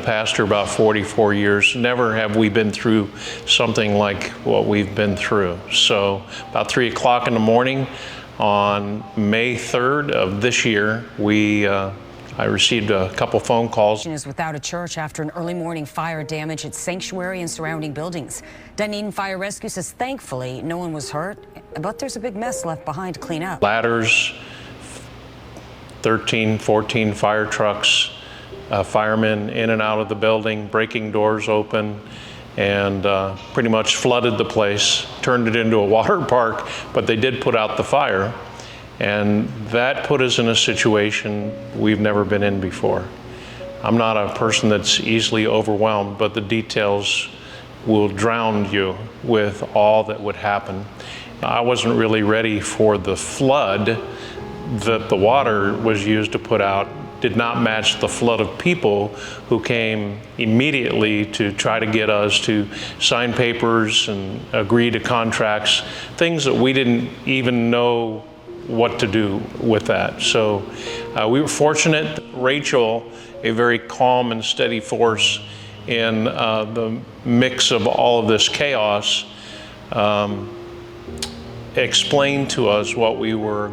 pastor about 44 years. Never have we been through something like what we've been through. So about 3 o'clock in the morning on May 3rd of this year, I received a couple phone calls. Is without a church after an early morning fire damaged its sanctuary and surrounding buildings. Dunedin Fire Rescue says thankfully no one was hurt, but there's a big mess left behind to clean up. Ladders, 13, 14 fire trucks, firemen in and out of the building, breaking doors open, and pretty much flooded the place, turned it into a water park, but they did put out the fire. And that put us in a situation we've never been in before. I'm not a person that's easily overwhelmed, but the details will drown you with all that would happen. I wasn't really ready for the flood that the water was used to put out. Did not match the flood of people who came immediately to try to get us to sign papers and agree to contracts, things that we didn't even know what to do with that. So we were fortunate. Rachel, a very calm and steady force in the mix of all of this chaos, explained to us what we were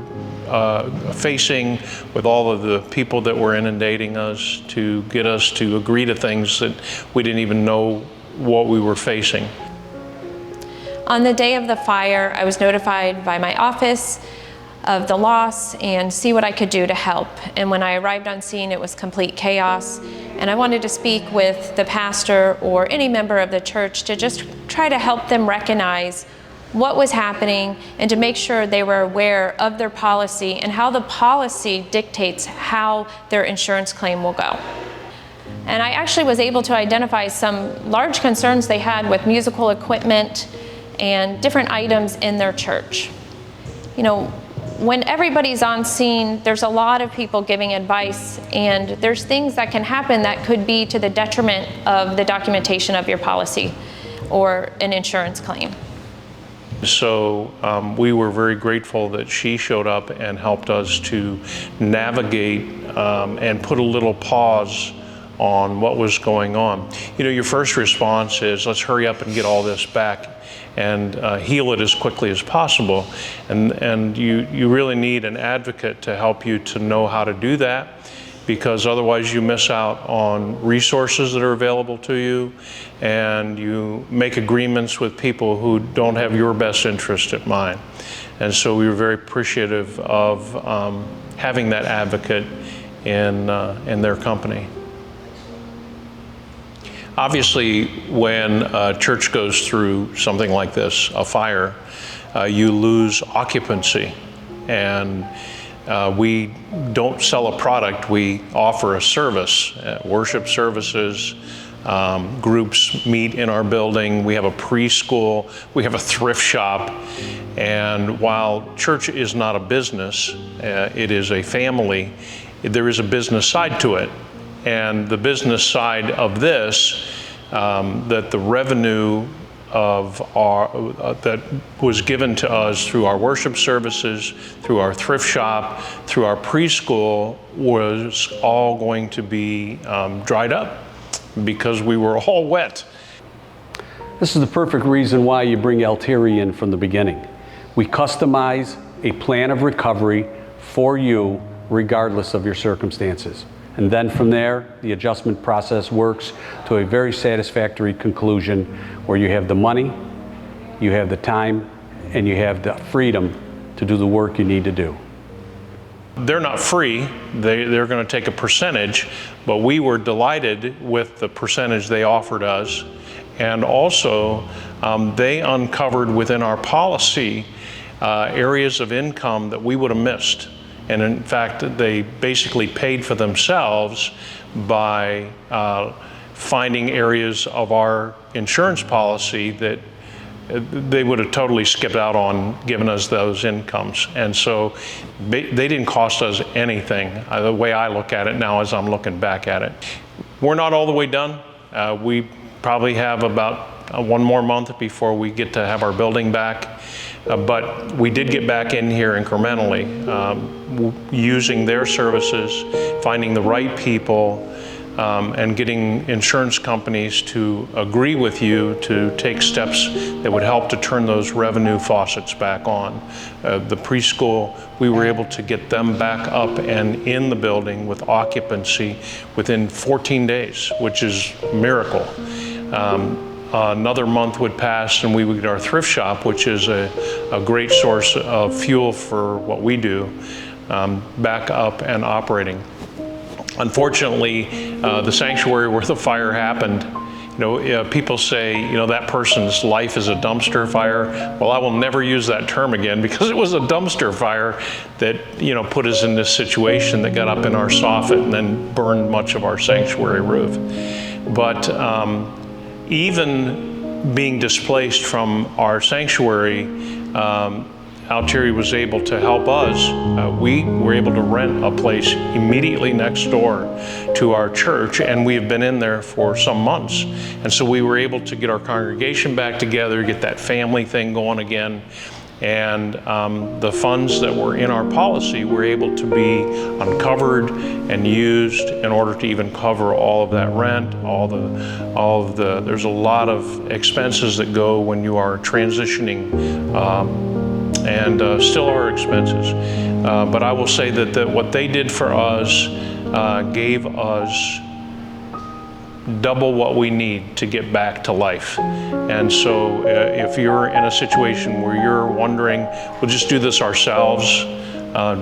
facing with all of the people that were inundating us, to get us to agree to things that we didn't even know what we were facing. On the day of the fire, I was notified by my office of the loss and see what I could do to help. And when I arrived on scene, it was complete chaos. And I wanted to speak with the pastor or any member of the church to just try to help them recognize what was happening and to make sure they were aware of their policy and how the policy dictates how their insurance claim will go. And I actually was able to identify some large concerns they had with musical equipment and different items in their church. You know, when everybody's on scene, there's a lot of people giving advice, and there's things that can happen that could be to the detriment of the documentation of your policy or an insurance claim. So we were very grateful that she showed up and helped us to navigate and put a little pause on what was going on. You know, your first response is, let's hurry up and get all this back and heal it as quickly as possible. And you really need an advocate to help you to know how to do that, because otherwise you miss out on resources that are available to you, and you make agreements with people who don't have your best interest at mind. And so we were very appreciative of having that advocate in their company. Obviously, when a church goes through something like this, a fire, you lose occupancy. And we don't sell a product, we offer a service. Worship services, groups meet in our building, we have a preschool, we have a thrift shop. And while church is not a business, it is a family, there is a business side to it. And the business side of this, that the revenue of that was given to us through our worship services, through our thrift shop, through our preschool, was all going to be dried up because we were all wet. This is the perfect reason why you bring Altieri in from the beginning. We customize a plan of recovery for you regardless of your circumstances. And then from there, the adjustment process works to a very satisfactory conclusion where you have the money, you have the time, and you have the freedom to do the work you need to do. They're not free, they're going to take a percentage, but we were delighted with the percentage they offered us. And also, they uncovered within our policy areas of income that we would have missed. And in fact, they basically paid for themselves by finding areas of our insurance policy that they would have totally skipped out on, giving us those incomes. And so they didn't cost us anything. The way I look at it now as I'm looking back at it. We're not all the way done. We probably have about one more month before we get to have our building back. But we did get back in here incrementally, using their services, finding the right people, and getting insurance companies to agree with you to take steps that would help to turn those revenue faucets back on. The preschool, we were able to get them back up and in the building with occupancy within 14 days, which is a miracle. Another month would pass and we would get our thrift shop, which is a great source of fuel for what we do, back up and operating. Unfortunately, the sanctuary where the fire happened, people say, that person's life is a dumpster fire. Well, I will never use that term again, because it was a dumpster fire that, put us in this situation that got up in our soffit and then burned much of our sanctuary roof. But even being displaced from our sanctuary, Altieri was able to help us. We were able to rent a place immediately next door to our church, and we have been in there for some months. And so we were able to get our congregation back together, get that family thing going again. And the funds that were in our policy were able to be uncovered and used in order to even cover all of that rent, there's a lot of expenses that go when you are transitioning, and still are expenses. But I will say that what they did for us gave us double what we need to get back to life. And so if you're in a situation where you're wondering, we'll just do this ourselves,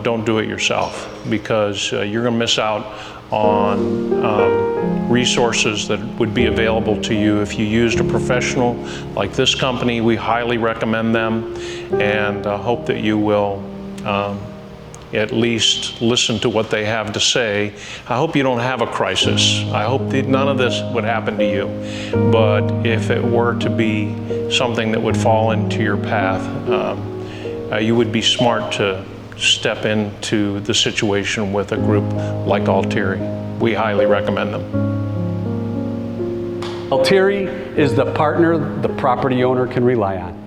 don't do it yourself, because you're going to miss out on resources that would be available to you if you used a professional like this company. We highly recommend them, and hope that you will at least listen to what they have to say. I hope you don't have a crisis. I hope that none of this would happen to you. But if it were to be something that would fall into your path, you would be smart to step into the situation with a group like Altieri. We highly recommend them. Altieri is the partner the property owner can rely on.